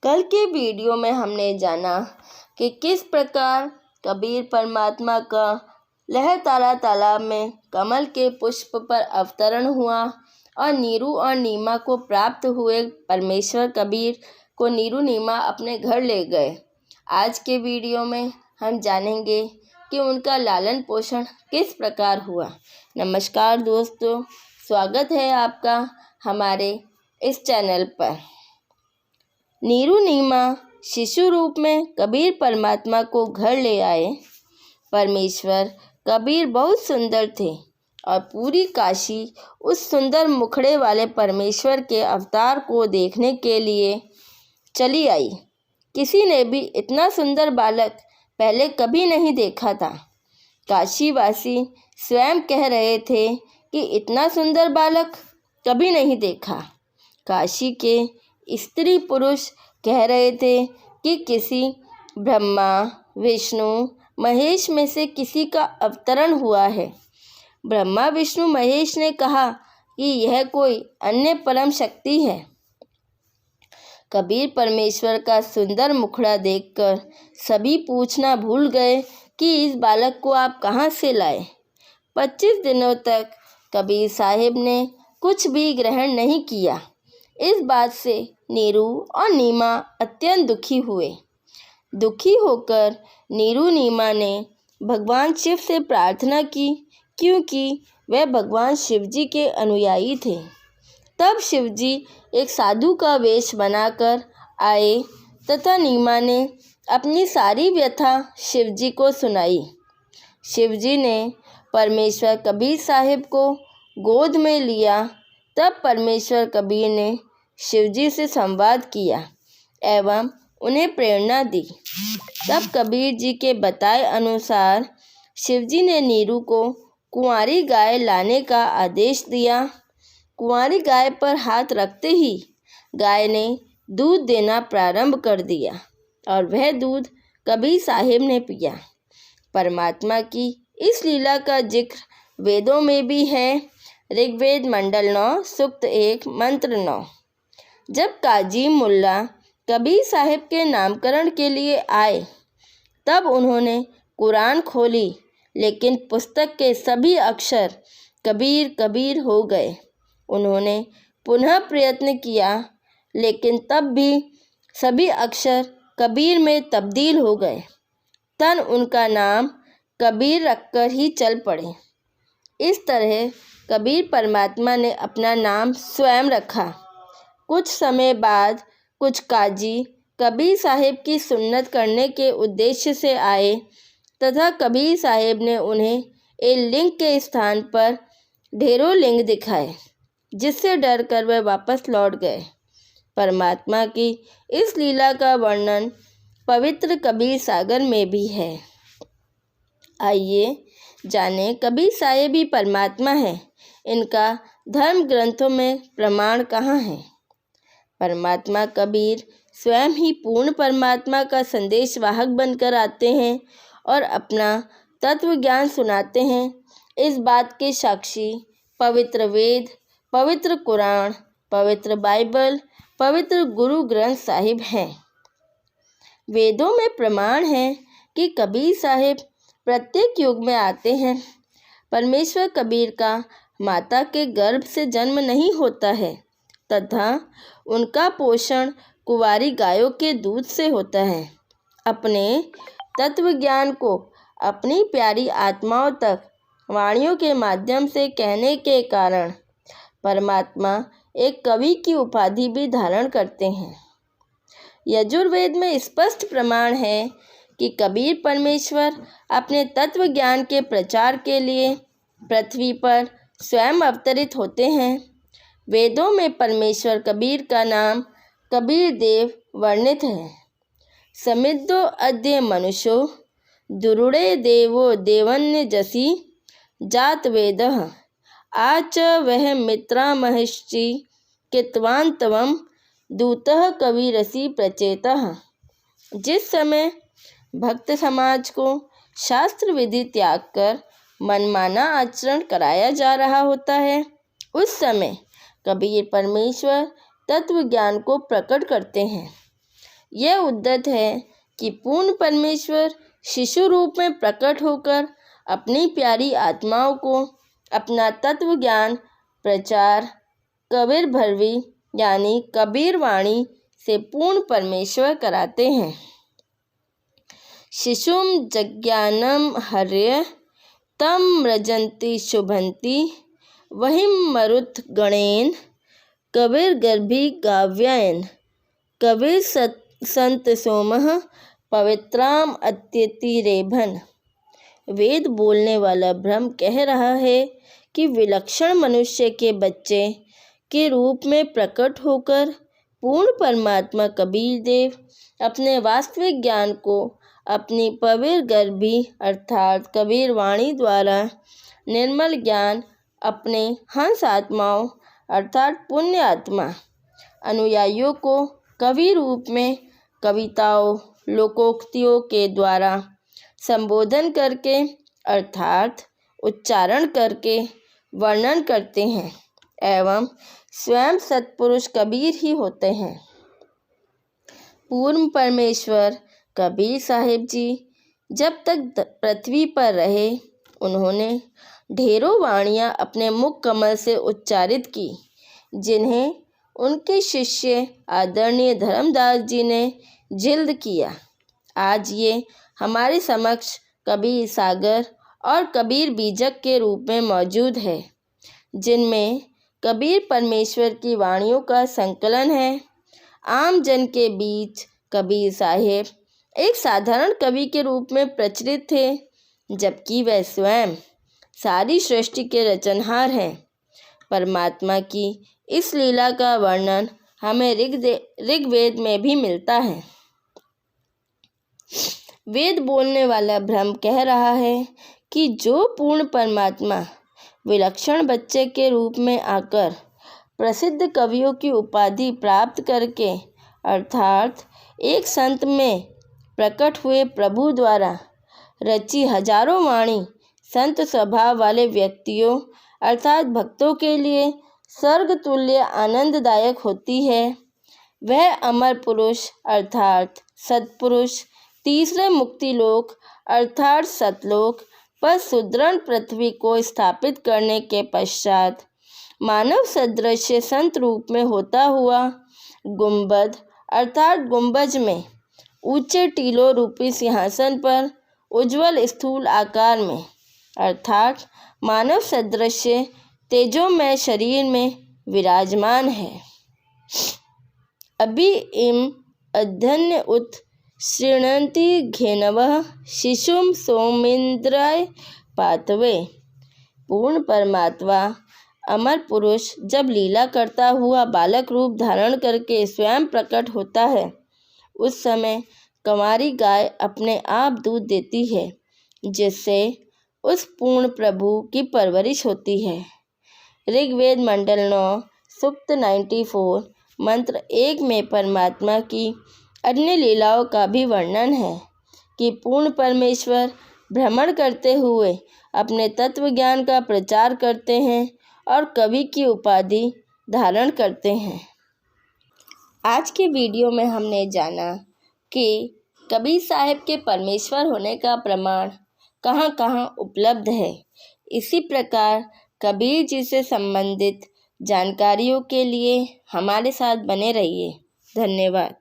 कल के वीडियो में हमने जाना कि किस प्रकार कबीर परमात्मा का लहरतारा तालाब में कमल के पुष्प पर अवतरण हुआ और नीरू और नीमा को प्राप्त हुए परमेश्वर कबीर को नीरू नीमा अपने घर ले गए। आज के वीडियो में हम जानेंगे कि उनका लालन पोषण किस प्रकार हुआ। नमस्कार दोस्तों, स्वागत है आपका हमारे इस चैनल पर। नीरू नीमा शिशु रूप में कबीर परमात्मा को घर ले आए। परमेश्वर कबीर बहुत सुंदर थे और पूरी काशी उस सुंदर मुखड़े वाले परमेश्वर के अवतार को देखने के लिए चली आई। किसी ने भी इतना सुंदर बालक पहले कभी नहीं देखा था। काशीवासी स्वयं कह रहे थे कि इतना सुंदर बालक कभी नहीं देखा। काशी के स्त्री पुरुष कह रहे थे कि किसी ब्रह्मा विष्णु महेश में से किसी का अवतरण हुआ है। ब्रह्मा विष्णु महेश ने कहा कि यह कोई अन्य परम शक्ति है। कबीर परमेश्वर का सुंदर मुखड़ा देखकर सभी पूछना भूल गए कि इस बालक को आप कहाँ से लाए। 25 दिनों तक कबीर साहिब ने कुछ भी ग्रहण नहीं किया। इस बात से नीरू और नीमा अत्यंत दुखी हुए। दुखी होकर नीरू नीमा ने भगवान शिव से प्रार्थना की, क्योंकि वह भगवान शिव जी के अनुयायी थे। तब शिव जी एक साधु का वेश बनाकर आए तथा नीमा ने अपनी सारी व्यथा शिव जी को सुनाई। शिव जी ने परमेश्वर कबीर साहिब को गोद में लिया। तब परमेश्वर कबीर ने शिव जी से संवाद किया एवं उन्हें प्रेरणा दी। तब कबीर जी के बताए अनुसार शिव जी ने नीरू को कुंवारी गाय लाने का आदेश दिया। कुंवारी गाय पर हाथ रखते ही गाय ने दूध देना प्रारंभ कर दिया और वह दूध कबीर साहिब ने पिया। परमात्मा की इस लीला का जिक्र वेदों में भी है। ऋग्वेद मंडल 9 सूक्त 1 मंत्र 9। जब काजी मुल्ला कबीर साहिब के नामकरण के लिए आए तब उन्होंने कुरान खोली, लेकिन पुस्तक के सभी अक्षर कबीर कबीर हो गए। उन्होंने पुनः प्रयत्न किया, लेकिन तब भी सभी अक्षर कबीर में तब्दील हो गए। तन उनका नाम कबीर रखकर ही चल पड़े। इस तरह कबीर परमात्मा ने अपना नाम स्वयं रखा। कुछ समय बाद कुछ काजी कबीर साहिब की सुन्नत करने के उद्देश्य से आए तथा कबीर साहिब ने उन्हें एक लिंग के स्थान पर ढेरों लिंग दिखाए, जिससे डरकर वह वापस लौट गए। परमात्मा की इस लीला का वर्णन पवित्र कबीर सागर में भी है। आइए जानें कबीर साहिब ही परमात्मा है। इनका धर्म ग्रंथों में प्रमाण कहाँ है। परमात्मा कबीर स्वयं ही पूर्ण परमात्मा का संदेश वाहक बनकर आते हैं और अपना तत्व ज्ञान सुनाते हैं। इस बात के साक्षी पवित्र वेद, पवित्र कुरान, पवित्र बाइबल, पवित्र गुरु ग्रंथ साहिब हैं। वेदों में प्रमाण है कि कबीर साहिब प्रत्येक युग में आते हैं। परमेश्वर कबीर का माता के गर्भ से जन्म नहीं होता है तथा उनका पोषण कुंवारी गायों के दूध से होता है। अपने तत्व ज्ञान को अपनी प्यारी आत्माओं तक वाणियों के माध्यम से कहने के कारण परमात्मा एक कवि की उपाधि भी धारण करते हैं। यजुर्वेद में स्पष्ट प्रमाण है कि कबीर परमेश्वर अपने तत्व ज्ञान के प्रचार के लिए पृथ्वी पर स्वयं अवतरित होते हैं। वेदों में परमेश्वर कबीर का नाम कबीर देव वर्णित है। समिद्धो अद्य मनुष्यो दुरुड़े देवो देवन्य जसी जात वेदः आच वह मित्रा महिषी कित्वान तवम दूतः कबीरसी प्रचेतः। जिस समय भक्त समाज को शास्त्र विधि त्याग कर मनमाना आचरण कराया जा रहा होता है, उस समय कबीर परमेश्वर तत्व ज्ञान को प्रकट करते हैं। यह उद्यत है कि पूर्ण परमेश्वर शिशु रूप में प्रकट होकर अपनी प्यारी आत्माओं को अपना तत्व ज्ञान प्रचार कबीर भरवी यानी कबीर वाणी से पूर्ण परमेश्वर कराते हैं। शिशुम जज्ञानम हर्य तम मृजंती शुभंती वहिम मरुत गणेन कबीर गर्भी गाव्यायन कबीर संत सोमः पवित्राम अत्यति रेभन। वेद बोलने वाला ब्रह्म कह रहा है कि विलक्षण मनुष्य के बच्चे के रूप में प्रकट होकर पूर्ण परमात्मा कबीर देव अपने वास्तविक ज्ञान को अपनी पवित्र गर्भी अर्थात कबीर वाणी द्वारा निर्मल ज्ञान अपने हंस आत्माओं अर्थात पुण्य आत्मा अनुयायियों को कवि रूप में कविताओं लोकोक्तियों के द्वारा संबोधन करके अर्थात उच्चारण करके वर्णन करते हैं एवं स्वयं सत्पुरुष कबीर ही होते हैं। पूर्ण परमेश्वर कबीर साहिब जी जब तक पृथ्वी पर रहे उन्होंने ढेरों वाणियाँ अपने मुख कमल से उच्चारित की, जिन्हें उनके शिष्य आदरणीय धर्मदास जी ने जिल्द किया। आज ये हमारे समक्ष कबीर सागर और कबीर बीजक के रूप में मौजूद है, जिनमें कबीर परमेश्वर की वाणियों का संकलन है। आम जन के बीच कबीर साहिब एक साधारण कवि के रूप में प्रचलित थे, जबकि वह स्वयं सारी सृष्टि के रचनहार हैं। परमात्मा की इस लीला का वर्णन हमें ऋग्वेद में भी मिलता है। वेद बोलने वाला ब्रह्म कह रहा है कि जो पूर्ण परमात्मा विलक्षण बच्चे के रूप में आकर प्रसिद्ध कवियों की उपाधि प्राप्त करके अर्थात एक संत में प्रकट हुए प्रभु द्वारा रची हजारों वाणी संत स्वभाव वाले व्यक्तियों अर्थात भक्तों के लिए स्वर्ग तुल्य आनंददायक होती है, वह अमर पुरुष अर्थात सत्पुरुष तीसरे मुक्तिलोक अर्थात सतलोक पर सुदृढ़ पृथ्वी को स्थापित करने के पश्चात मानव सदृश संत रूप में होता हुआ गुंबद अर्थात गुंबज में ऊंचे टीलों रूपी सिंहासन पर उज्जवल स्थूल आकार में अर्थात मानव सदृश तेजोमय शरीर में विराजमान है। अभी इम अधन्य उत श्रृणन्ति घेनवः शिशुम सौमिन्द्राय पातवे। पूर्ण परमात्मा अमर पुरुष जब लीला करता हुआ बालक रूप धारण करके स्वयं प्रकट होता है, उस समय कंवारी गाय अपने आप दूध देती है, जिससे उस पूर्ण प्रभु की परवरिश होती है। ऋग्वेद मंडल 9 सूक्त 94 मंत्र 1 में परमात्मा की अन्य लीलाओं का भी वर्णन है कि पूर्ण परमेश्वर भ्रमण करते हुए अपने तत्व ज्ञान का प्रचार करते हैं और कवि की उपाधि धारण करते हैं। आज के वीडियो में हमने जाना कि कबीर साहिब के परमेश्वर होने का प्रमाण कहाँ कहाँ उपलब्ध है। इसी प्रकार कबीर जी से संबंधित जानकारियों के लिए हमारे साथ बने रहिए। धन्यवाद।